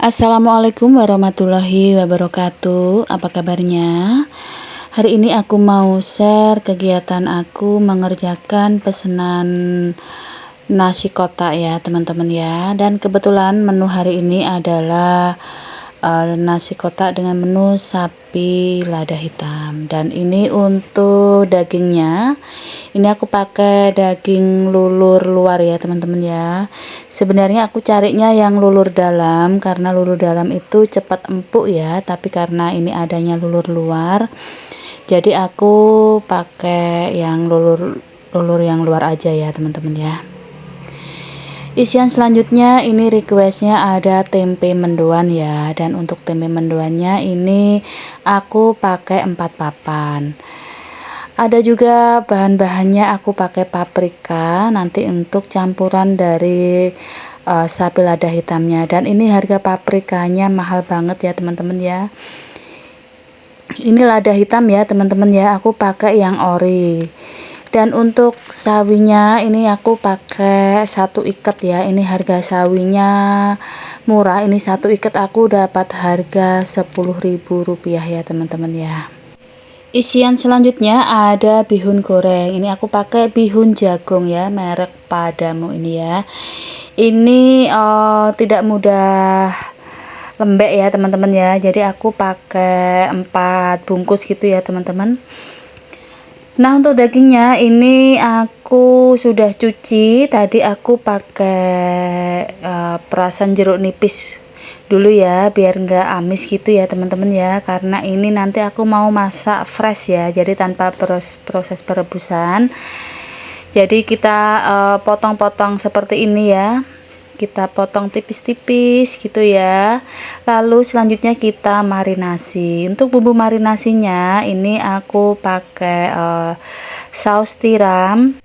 Assalamualaikum warahmatullahi wabarakatuh. Apa kabarnya? Hari ini aku mau share kegiatan aku mengerjakan pesanan nasi kotak ya teman-teman ya. Dan kebetulan menu hari ini adalah nasi kotak dengan menu sapi lada hitam. Dan ini untuk dagingnya, ini aku pakai daging lulur luar ya teman-teman ya. Sebenarnya aku carinya yang lulur dalam, karena lulur dalam itu cepat empuk ya, tapi karena ini adanya lulur luar, jadi aku pakai yang lulur yang luar aja ya teman-teman ya. Isian selanjutnya ini requestnya ada tempe mendoan ya, dan untuk tempe mendoannya ini aku pakai 4 papan. Ada juga bahan-bahannya aku pakai paprika nanti untuk campuran dari sapi lada hitamnya, dan ini harga paprikanya mahal banget ya teman-teman ya. Ini lada hitam ya teman-teman ya, aku pakai yang ori. Dan untuk sawinya ini aku pakai 1 ikat ya. Ini harga sawinya murah, ini 1 ikat aku dapat harga Rp10.000 ya teman-teman ya. Isian selanjutnya ada bihun goreng. Ini aku pakai bihun jagung ya, merek Padamu ini ya. Ini tidak mudah lembek ya teman-teman ya. Jadi aku pakai 4 bungkus gitu ya teman-teman. Nah, untuk dagingnya ini aku sudah cuci. Tadi aku pakai perasan jeruk nipis dulu ya, biar nggak amis gitu ya teman-teman ya, karena ini nanti aku mau masak fresh ya, jadi tanpa proses perebusan. Jadi kita potong-potong seperti ini ya, kita potong tipis-tipis gitu ya. Lalu selanjutnya kita marinasi. Untuk bumbu marinasinya ini aku pakai saus tiram,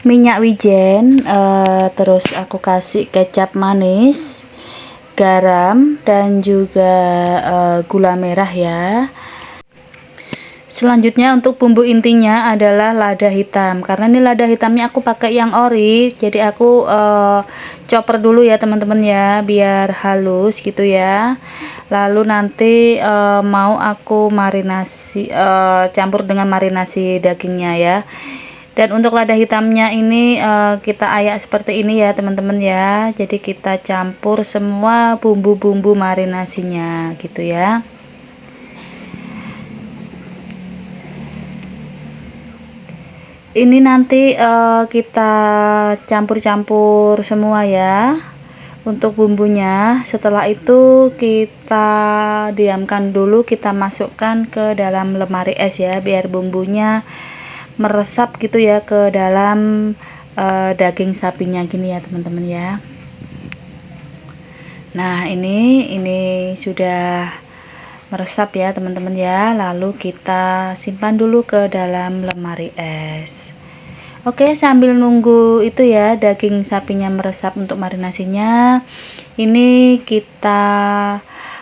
minyak wijen, terus aku kasih kecap manis, garam, dan juga gula merah ya. Selanjutnya untuk bumbu intinya adalah lada hitam, karena ini lada hitamnya aku pakai yang ori, jadi aku chopper dulu ya teman-teman ya, biar halus gitu ya. Lalu nanti mau aku marinasi, campur dengan marinasi dagingnya ya. Dan untuk lada hitamnya ini kita ayak seperti ini ya teman-teman ya, jadi kita campur semua bumbu-bumbu marinasinya gitu ya. Ini nanti kita campur-campur semua ya untuk bumbunya. Setelah itu kita diamkan dulu, kita masukkan ke dalam lemari es ya, biar bumbunya meresap gitu ya ke dalam daging sapinya gini ya teman-teman ya. Nah, ini sudah meresap ya teman-teman ya. Lalu kita simpan dulu ke dalam lemari es. Oke, sambil nunggu itu ya daging sapinya meresap untuk marinasinya, ini kita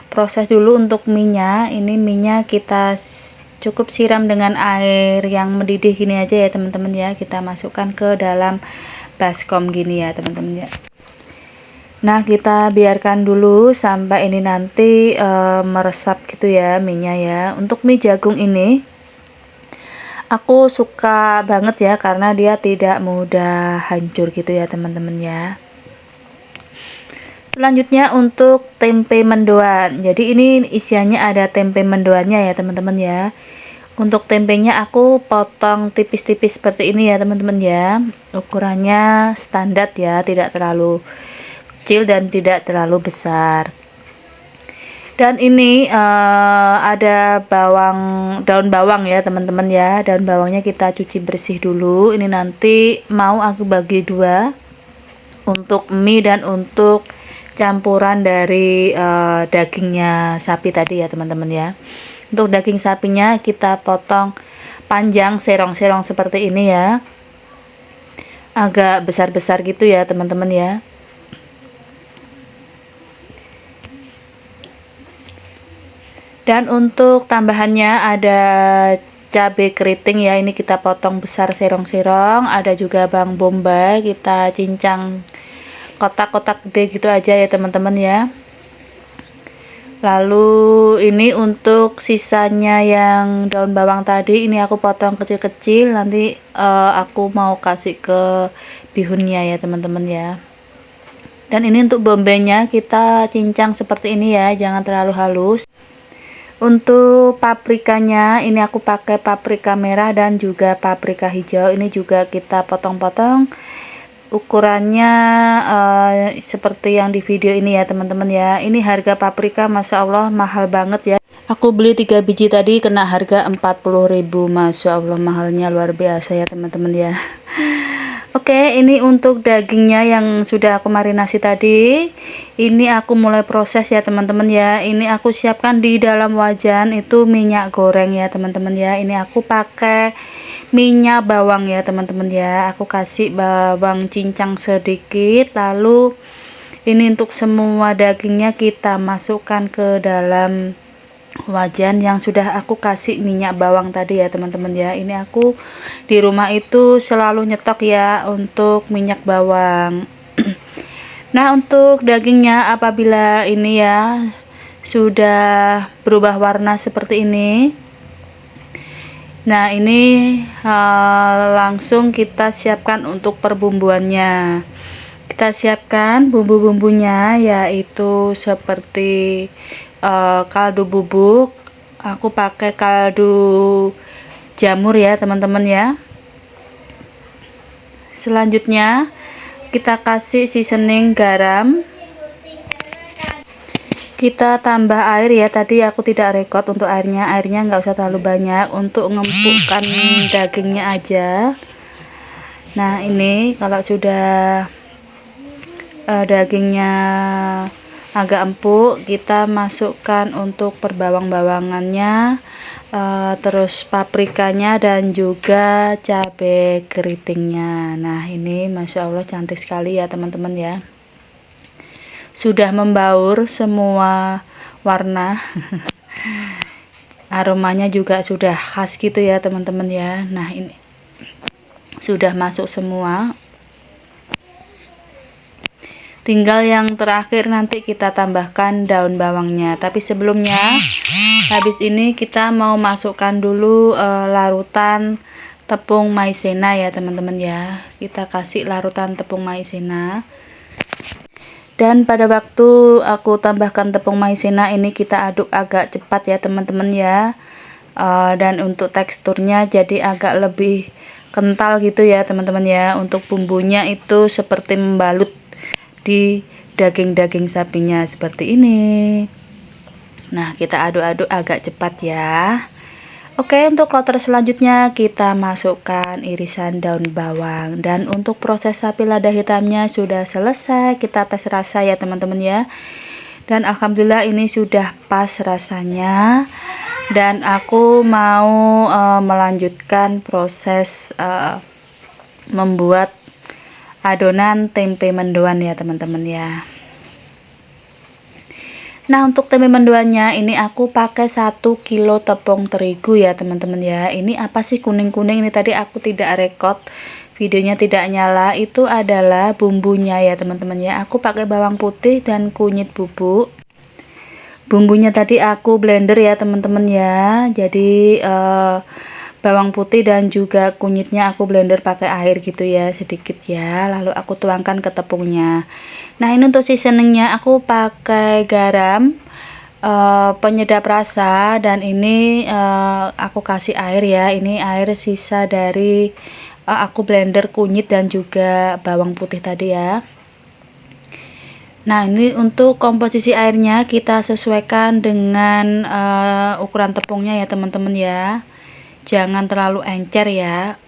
proses dulu untuk minyak. Ini minyak kita cukup siram dengan air yang mendidih gini aja ya teman-teman ya. Kita masukkan ke dalam baskom gini ya teman-teman ya. Nah, kita biarkan dulu sampai ini nanti meresap gitu ya minyak ya. Untuk mie jagung ini aku suka banget ya, karena dia tidak mudah hancur gitu ya teman-teman ya. Selanjutnya untuk tempe mendoan. Jadi ini isiannya ada tempe mendoannya ya teman-teman ya. Untuk tempenya aku potong tipis-tipis seperti ini ya teman-teman ya. Ukurannya standar ya, tidak terlalu kecil dan tidak terlalu besar. Dan ini ada daun bawang ya teman-teman ya. Daun bawangnya kita cuci bersih dulu. Ini nanti mau aku bagi dua, untuk mie dan untuk campuran dari dagingnya sapi tadi ya teman-teman ya. Untuk daging sapinya kita potong panjang serong-serong seperti ini ya. agak besar-besar gitu ya teman-teman ya. Dan untuk tambahannya ada cabai keriting ya, ini kita potong besar serong-serong, ada juga bawang bombay kita cincang kotak-kotak gede gitu aja ya teman-teman ya. Lalu ini untuk sisanya yang daun bawang tadi, ini aku potong kecil-kecil, nanti aku mau kasih ke bihunnya ya teman-teman ya. Dan ini untuk bombaynya kita cincang seperti ini ya, jangan terlalu halus. Untuk paprikanya ini aku pakai paprika merah dan juga paprika hijau, ini juga kita potong-potong ukurannya seperti yang di video ini ya teman-teman ya. Ini harga paprika Masya Allah mahal banget ya, aku beli 3 biji tadi kena harga 40.000. Masya Allah mahalnya luar biasa ya teman-teman ya. Oke, ini untuk dagingnya yang sudah aku marinasi tadi. Ini aku mulai proses ya teman-teman ya. Ini aku siapkan di dalam wajan itu minyak goreng ya teman-teman ya. Ini aku pakai minyak bawang ya teman-teman ya. Aku kasih bawang cincang sedikit. Lalu ini untuk semua dagingnya kita masukkan ke dalam wajan yang sudah aku kasih minyak bawang tadi ya teman-teman ya. Ini aku di rumah itu selalu nyetok ya untuk minyak bawang. Nah, untuk dagingnya apabila ini ya sudah berubah warna seperti ini, nah ini langsung kita siapkan untuk perbumbuannya. Kita siapkan bumbu-bumbunya yaitu seperti kaldu bubuk, aku pakai kaldu jamur ya teman-teman ya. Selanjutnya kita kasih seasoning garam, kita tambah air ya, tadi aku tidak record untuk airnya nggak usah terlalu banyak untuk ngempukkan dagingnya aja. Nah ini kalau sudah dagingnya agak empuk, kita masukkan untuk perbawang-bawangannya, terus paprikanya dan juga cabai keritingnya. Nah ini Masya Allah cantik sekali ya teman-teman ya, sudah membaur semua warna. Aromanya juga sudah khas gitu ya teman-teman ya. Nah ini sudah masuk semua, tinggal yang terakhir nanti kita tambahkan daun bawangnya. Tapi sebelumnya, habis ini kita mau masukkan dulu larutan tepung maizena ya teman-teman ya. Kita kasih larutan tepung maizena. Dan pada waktu aku tambahkan tepung maizena ini kita aduk agak cepat ya teman-teman ya. Dan untuk teksturnya jadi agak lebih kental gitu ya teman-teman ya. Untuk bumbunya itu seperti membalut di daging-daging sapinya seperti ini. Nah kita aduk-aduk agak cepat ya. Oke, untuk kloter selanjutnya kita masukkan irisan daun bawang. Dan untuk proses sapi lada hitamnya sudah selesai, kita tes rasa ya teman-teman ya. Dan alhamdulillah ini sudah pas rasanya. Dan aku mau melanjutkan proses membuat adonan tempe mendoan ya teman-teman ya. Nah untuk tempe mendoannya ini aku pakai 1 kilo tepung terigu ya teman-teman ya. Ini apa sih kuning-kuning ini, tadi aku tidak record, videonya tidak nyala. Itu adalah bumbunya ya teman-teman ya. Aku pakai bawang putih dan kunyit bubuk. Bumbunya tadi aku blender ya teman-teman ya. Jadi bawang putih dan juga kunyitnya aku blender pakai air gitu ya sedikit ya, lalu aku tuangkan ke tepungnya. Nah ini untuk seasoningnya aku pakai garam, penyedap rasa, dan ini aku kasih air ya. Ini air sisa dari aku blender kunyit dan juga bawang putih tadi ya. Nah ini untuk komposisi airnya kita sesuaikan dengan ukuran tepungnya ya teman-teman ya, jangan terlalu encer ya.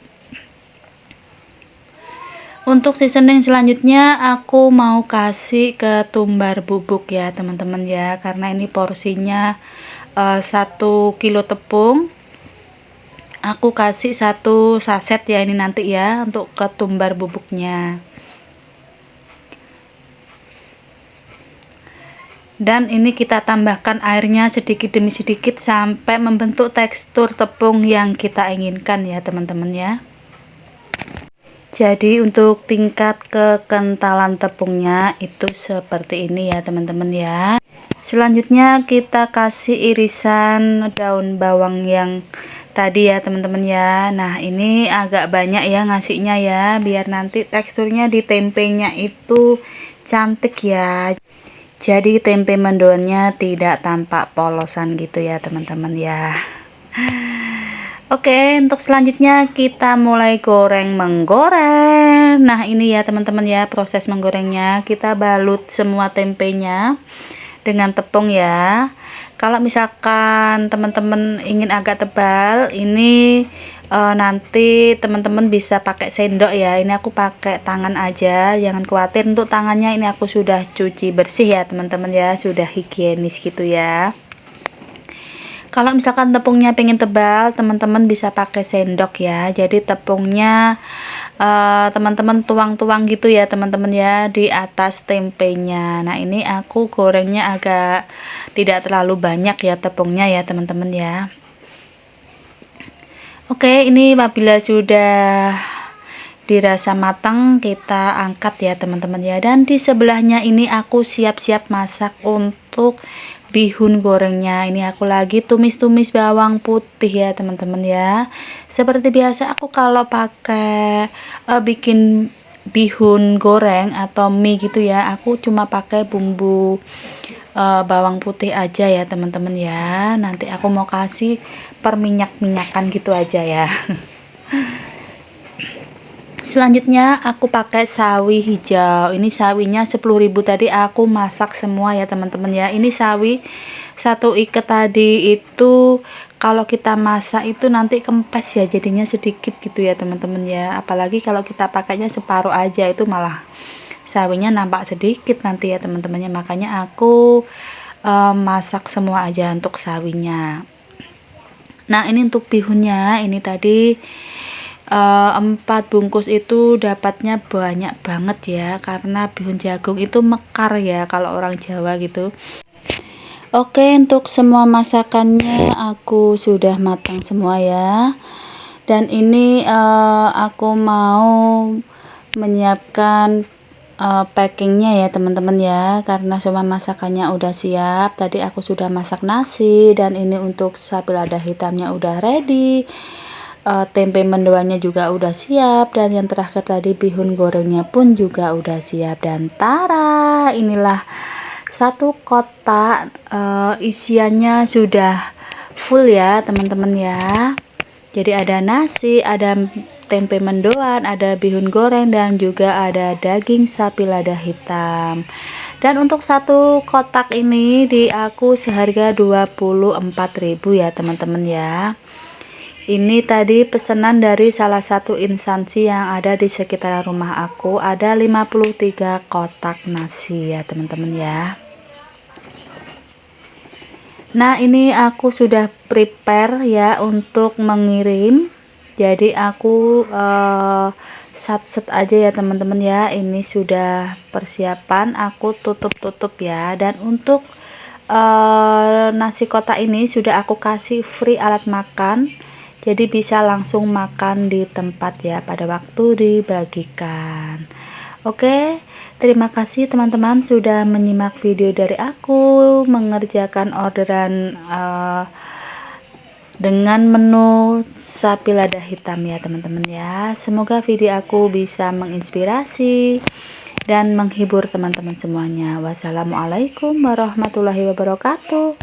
Untuk seasoning selanjutnya aku mau kasih ketumbar bubuk ya teman-teman ya, karena ini porsinya 1 kilo tepung aku kasih 1 saset ya ini nanti ya untuk ketumbar bubuknya. Dan ini kita tambahkan airnya sedikit demi sedikit sampai membentuk tekstur tepung yang kita inginkan ya teman-teman ya. Jadi untuk tingkat kekentalan tepungnya itu seperti ini ya teman-teman ya. Selanjutnya kita kasih irisan daun bawang yang tadi ya teman-teman ya. Nah ini agak banyak ya ngasihnya ya, biar nanti teksturnya di tempenya itu cantik ya. Jadi tempe mendoannya tidak tampak polosan gitu ya teman-teman ya. Oke, untuk selanjutnya kita mulai menggoreng. Nah ini ya teman-teman ya proses menggorengnya. Kita balut semua tempenya dengan tepung ya. Kalau misalkan teman-teman ingin agak tebal, ini nanti teman-teman bisa pakai sendok ya. Ini aku pakai tangan aja, jangan khawatir untuk tangannya, ini aku sudah cuci bersih ya teman-teman ya, sudah higienis gitu ya. Kalau misalkan tepungnya pengen tebal, teman-teman bisa pakai sendok ya. Jadi tepungnya teman-teman tuang-tuang gitu ya teman-teman ya di atas tempenya. Nah ini aku gorengnya agak tidak terlalu banyak ya tepungnya ya teman-teman ya. Oke, ini apabila sudah dirasa matang kita angkat ya teman-teman ya. Dan di sebelahnya ini aku siap-siap masak untuk bihun gorengnya. Ini aku lagi tumis-tumis bawang putih ya teman-teman ya. Seperti biasa aku kalau pakai bikin bihun goreng atau mie gitu ya, aku cuma pakai bumbu bawang putih aja ya teman-teman ya. Nanti aku mau kasih perminyak-minyakan gitu aja ya. Selanjutnya aku pakai sawi hijau. Ini sawinya 10.000 tadi aku masak semua ya teman-teman ya. Ini sawi 1 ikat tadi itu kalau kita masak itu nanti kempes ya, jadinya sedikit gitu ya teman-teman ya. Apalagi kalau kita pakainya separuh aja itu malah sawinya nampak sedikit nanti ya teman-temannya. Makanya aku masak semua aja untuk sawinya. Nah ini untuk bihunnya, ini tadi 4 bungkus itu dapatnya banyak banget ya, karena bihun jagung itu mekar ya kalau orang Jawa gitu. Oke, untuk semua masakannya aku sudah matang semua ya. Dan ini aku mau menyiapkan packingnya ya teman-teman ya, karena semua masakannya udah siap. Tadi aku sudah masak nasi, dan ini untuk sapi lada hitamnya udah ready. Tempe mendoannya juga udah siap, dan yang terakhir tadi bihun gorengnya pun juga udah siap. Dan tara, inilah 1 kotak isiannya sudah full ya teman-teman ya. Jadi ada nasi, ada tempe mendoan, ada bihun goreng, dan juga ada daging sapi lada hitam. Dan untuk 1 kotak ini di aku seharga 24.000 ya teman-teman ya. Ini tadi pesanan dari salah satu instansi yang ada di sekitar rumah aku. Ada 53 kotak nasi ya teman-teman ya. Nah ini aku sudah prepare ya untuk mengirim. Jadi aku set aja ya teman-teman ya. Ini sudah persiapan, aku tutup ya. Dan untuk nasi kotak ini sudah aku kasih free alat makan. Jadi bisa langsung makan di tempat ya pada waktu dibagikan. Oke, terima kasih teman-teman sudah menyimak video dari aku mengerjakan orderan dengan menu sapi lada hitam ya teman-teman ya. Semoga video aku bisa menginspirasi dan menghibur teman-teman semuanya. Wassalamualaikum warahmatullahi wabarakatuh.